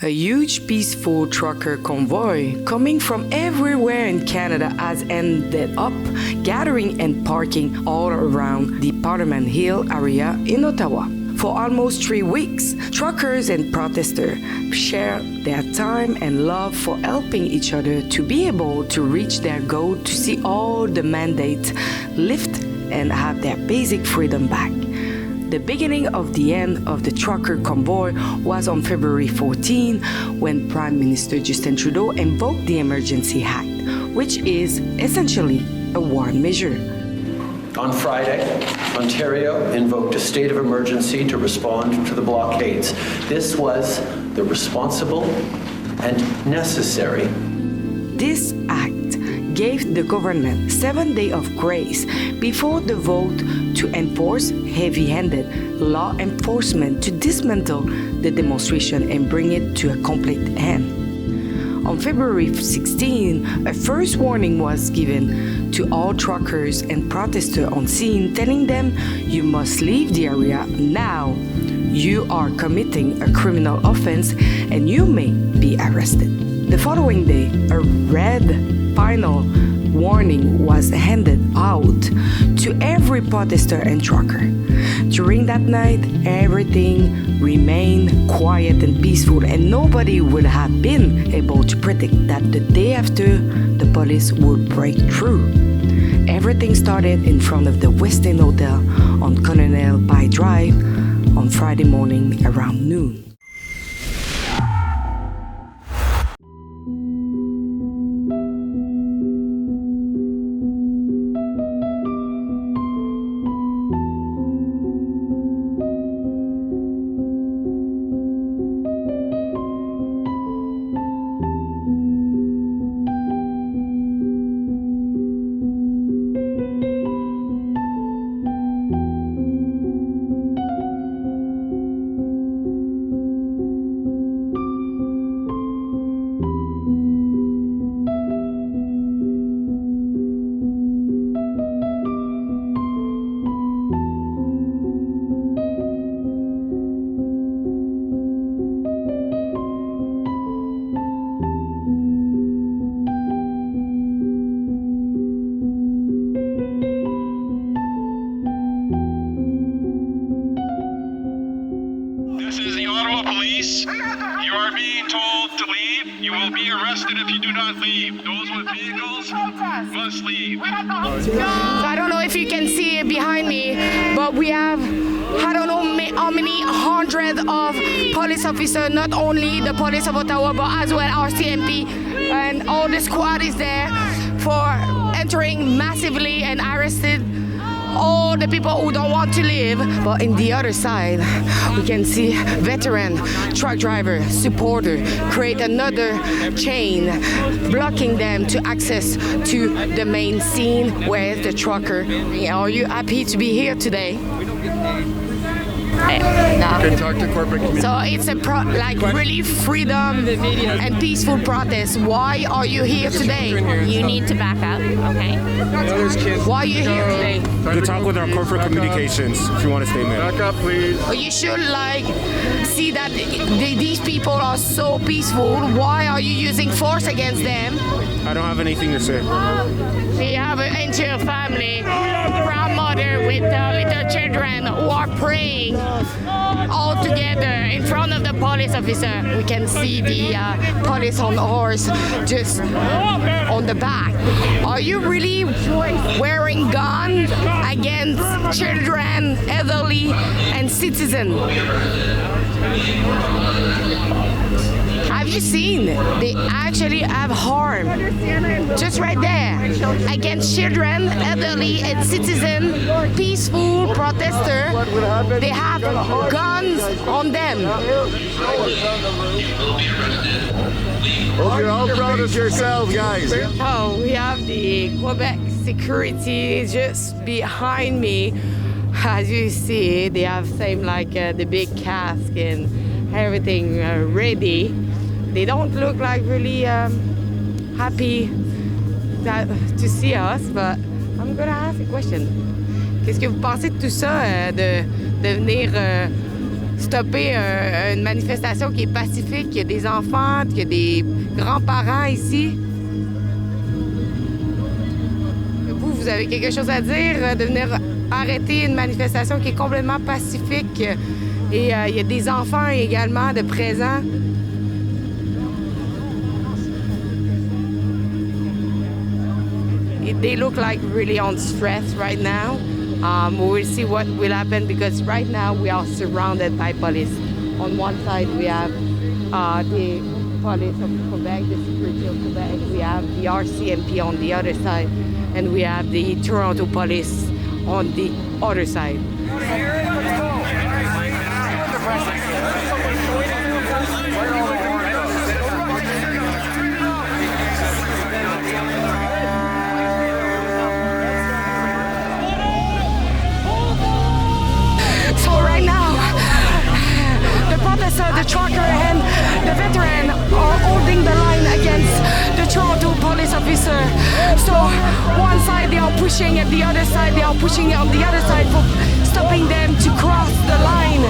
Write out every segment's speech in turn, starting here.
A huge peaceful trucker convoy coming from everywhere in Canada has ended up gathering and parking all around the Parliament Hill area in Ottawa. For almost 3 weeks, truckers and protesters share their time and love for helping each other to be able to reach their goal to see all the mandates lift and have their basic freedom back. The beginning of the end of the trucker convoy was on February 14 when Prime Minister Justin Trudeau invoked the Emergency Act, which is essentially a war measure. On Friday, Ontario invoked a state of emergency to respond to the blockades. This was the responsible and necessary. This act gave the government 7 days of grace before the vote to enforce heavy-handed law enforcement to dismantle the demonstration and bring it to a complete end. On February 16, a first warning was given to all truckers and protesters on scene, telling them you must leave the area now. You are committing a criminal offense and you may be arrested. The following day, a red final warning was handed out to every protester and trucker. During that night, everything remained quiet and peaceful, and nobody would have been able to predict that the day after, the police would break through. Everything started in front of the Westin Hotel on Colonel Pye Drive on Friday morning around noon. This is the Ottawa Police. You are being told to leave. You will be arrested if you do not leave. Those with vehicles must leave. So I don't know if you can see it behind me, but we have, I don't know how many hundreds of police officers, not only the police of Ottawa, but as well our CMP, and all the squad is there for entering massively and arrested all the people who don't want to leave. But in the other side, we can see veteran, truck driver, supporter create another chain, blocking them to access to the main scene where the trucker. Are you happy to be here today? No. Can talk to corporate community. So it's a really freedom and peaceful protest. Why are you here today? You need to back up, okay? Why are you here today? To talk with our corporate communications, if you want a statement. Back up, please. You should see that these people are so peaceful. Why are you using force against them? I don't have anything to say. We have an entire family, proud mother with little children who are praying all together in front of the police officer. We can see the police on horse just on the back. Are you really wearing gun against children, elderly, and citizens? Have you seen? They actually have harm just right there against children, elderly, and citizens, peaceful protesters. They have guns on them. Hope you're all proud of yourselves, guys. Oh, we have the Quebec security just behind me. As you see, they have same the big cask and everything ready. They don't look like really happy to see us, but I'm gonna ask a question. Qu'est-ce que vous pensez de tout ça, de venir stopper une manifestation qui est pacifique. Il y a des enfants, il y a des grands-parents ici. Vous avez quelque chose à dire de venir arrêter une manifestation qui est complètement pacifique. Et il y a des enfants également de présents. They look like really on stress right now. We will see what will happen because right now we are surrounded by police. On one side we have the police of Quebec, the security of Quebec. We have the RCMP on the other side, and we have the Toronto police on the other side. The trucker and the veteran are holding the line against the Toronto police officer. So one side they are pushing and the other side they are pushing on the other side for stopping them to cross the line.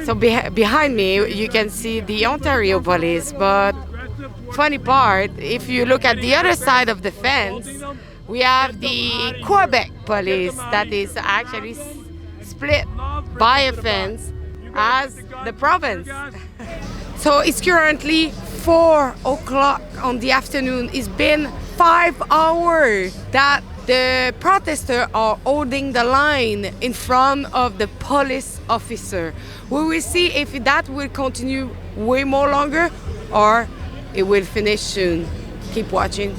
So behind me, you can see the Ontario police, but funny part, if you look at the other side of the fence, we have the Quebec police that is actually split by a fence as the province. So it's currently 4 o'clock on the afternoon. It's been 5 hours that the protesters are holding the line in front of the police officer. We will see if that will continue way more longer or it will finish soon. Keep watching.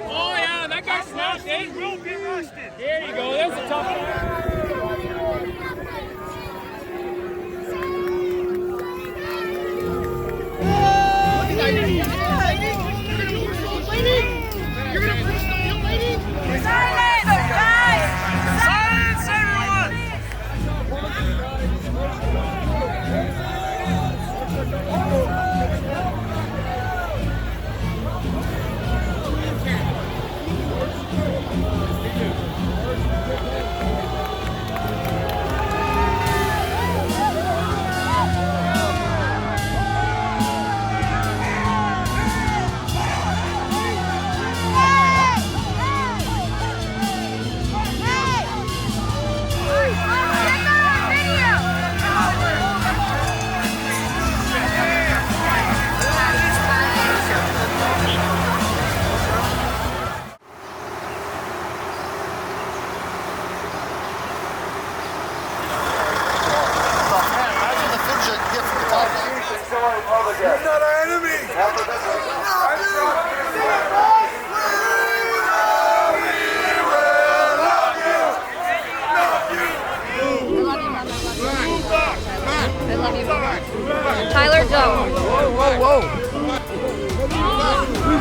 Oh yeah, that guy's snapped in. Will be roasted. There you go. There's a tough one.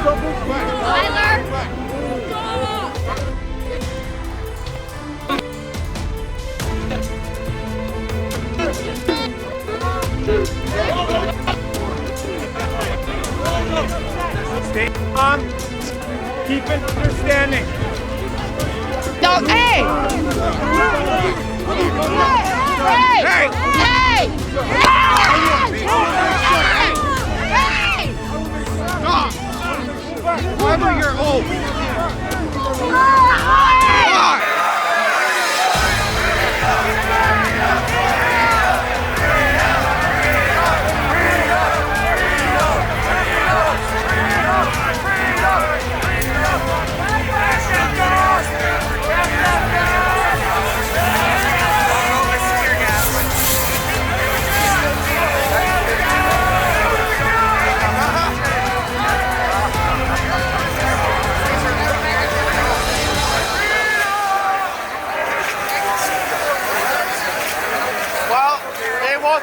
Stay calm. Keep it understanding. No, hey! Hey! Hey! Hey! Hey! Whoever you're old.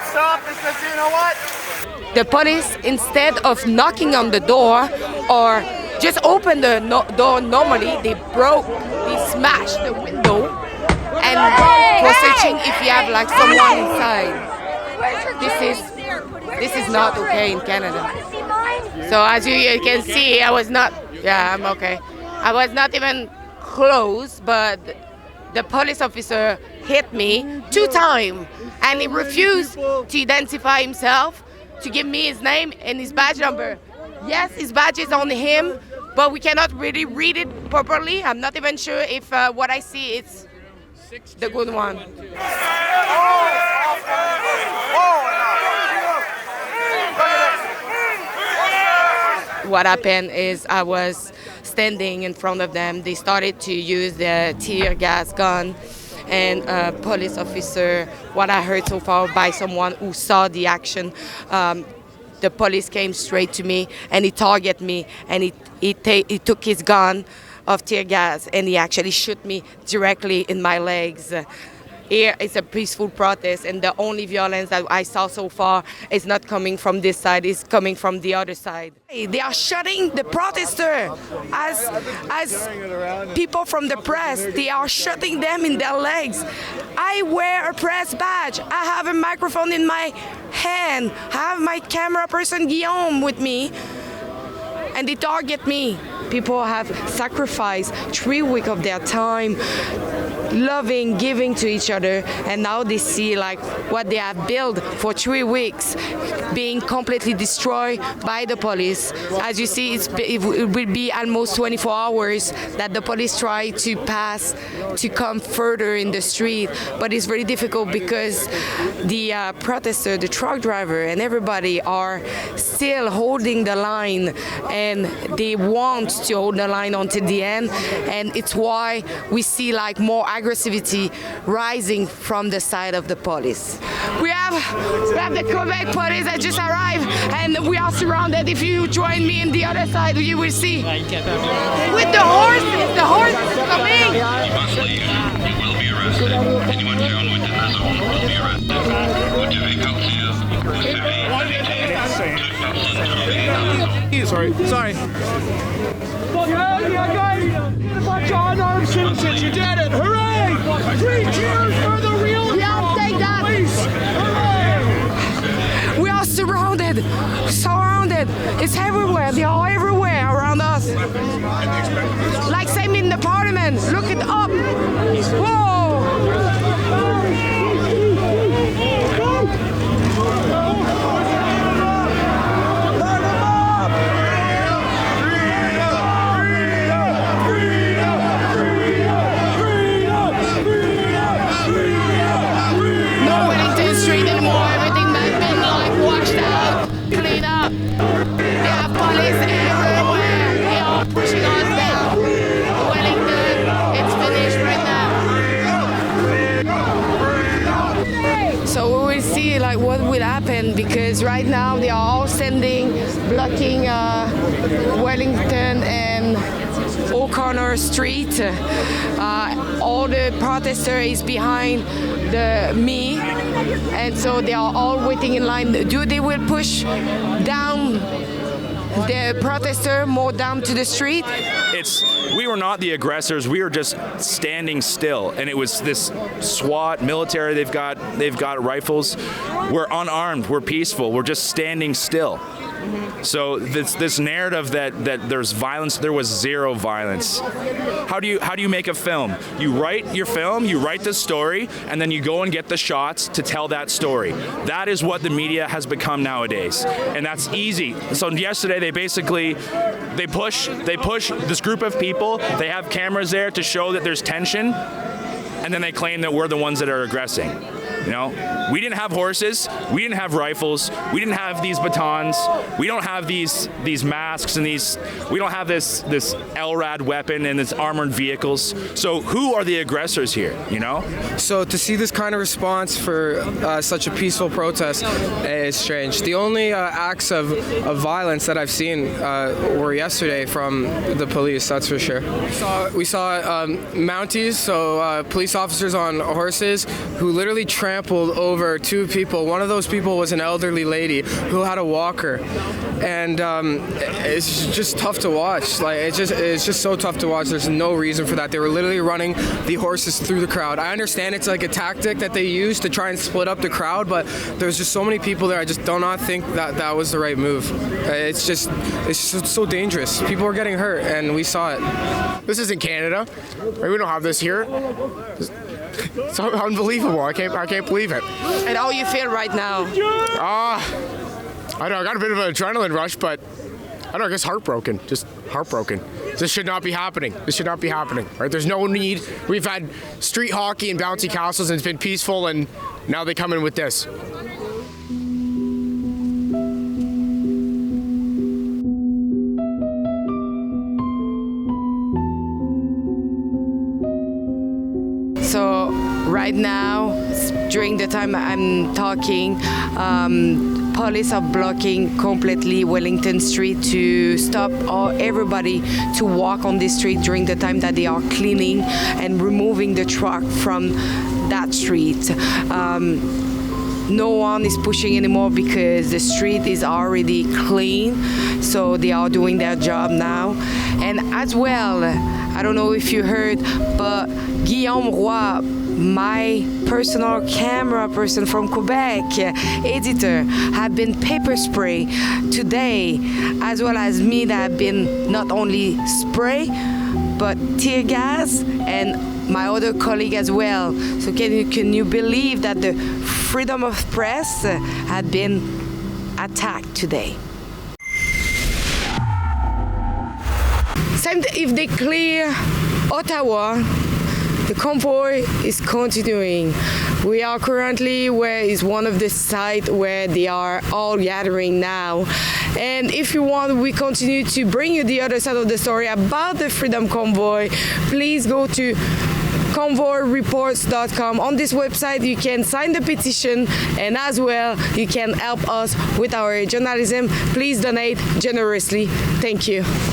Stop because you know what? The police, instead of knocking on the door or just open the door normally, they smashed the window and were searching if you have like someone inside. This is not okay in Canada. So as you can see, I'm okay. I was not even close, but the police officer hit me 2 times and he refused to identify himself, to give me his name and his badge number. Yes, his badge is on him, but we cannot really read it properly. I'm not even sure if what I see is the good one. What happened is I was standing in front of them. They started to use the tear gas gun, and a police officer, what I heard so far by someone who saw the action, the police came straight to me and he targeted me, and he took his gun of tear gas and he actually shot me directly in my legs. Here it's a peaceful protest, and the only violence that I saw so far is not coming from this side, it's coming from the other side. They are shooting the protester as people from the press. They are shooting them in their legs. I wear a press badge. I have a microphone in my hand. I have my camera person Guillaume with me, and they target me. People have sacrificed 3 weeks of their time, loving, giving to each other, and now they see like what they have built for 3 weeks being completely destroyed by the police. As you see, it will be almost 24 hours that the police try to pass to come further in the street, but it's very difficult because the protester, the truck driver, and everybody are still holding the line, and they want to hold the line until the end, and it's why we see like more aggressivity rising from the side of the police. We have the Quebec police that just arrived, and we are surrounded. If you join me in the other side, you will see with the horses coming. You must leave. You will be arrested. Anyone found within the zone will be arrested. Vous devez partir. Vous serez arrêté. Toute personne trouvée dans la zone. Sorry. A bunch of unarmed citizens, you did it! Hooray! 3 cheers for the real police! Hooray! We are surrounded. It's everywhere. They are everywhere around us. Like same in the parliament. Look it up. Whoa! What will happen, because right now they are all blocking Wellington and O'Connor Street. All the protesters is behind me, and so they are all waiting in line. They will push down the protester more down to the street? We were not the aggressors. We were just standing still, and it was this SWAT military. They've got rifles. We're unarmed. We're peaceful. We're just standing still. So this narrative that there's violence, there was zero violence. How do you make a film? You write your film, you write the story, and then you go and get the shots to tell that story. That is what the media has become nowadays, and that's easy. So yesterday they push this group of people. They have cameras there to show that there's tension, and then they claim that we're the ones that are aggressing. You know, we didn't have horses, we didn't have rifles, we didn't have these batons, we don't have these masks and we don't have this LRAD weapon and this armored vehicles. So who are the aggressors here, you know? So to see this kind of response for such a peaceful protest is strange. The only acts of violence that I've seen were yesterday from the police, that's for sure. We saw Mounties, so police officers on horses who literally trampled over two people. One of those people was an elderly lady who had a walker, and it's just tough to watch. Like it's just so tough to watch. There's no reason for that. They were literally running the horses through the crowd. I understand it's like a tactic that they use to try and split up the crowd, but there's just so many people there. I just do not think that was the right move. It's just so dangerous. People are getting hurt, and we saw it. This isn't Canada. We don't have this here. It's unbelievable. I can't believe it. And how you feel right now? I don't know. I got a bit of an adrenaline rush, but I don't know. I guess heartbroken. Just heartbroken. This should not be happening. This should not be happening. Right? There's no need. We've had street hockey and bouncy castles, and it's been peaceful, and now they come in with this. So right now, during the time I'm talking, police are blocking completely Wellington Street to stop everybody to walk on this street during the time that they are cleaning and removing the truck from that street. No one is pushing anymore because the street is already clean, so they are doing their job now. And as well, I don't know if you heard, but Guillaume Roy, my personal camera person from Quebec, editor, have been pepper spray today, as well as me that have been not only spray, but tear gas, and my other colleague as well. So can you believe that the freedom of press had been attacked today? Same if they clear Ottawa, the convoy is continuing. We are currently where is one of the sites where they are all gathering now. And if you want, we continue to bring you the other side of the story about the Freedom Convoy. Please go to convoyreports.com. On this website, you can sign the petition, and as well, you can help us with our journalism. Please donate generously. Thank you.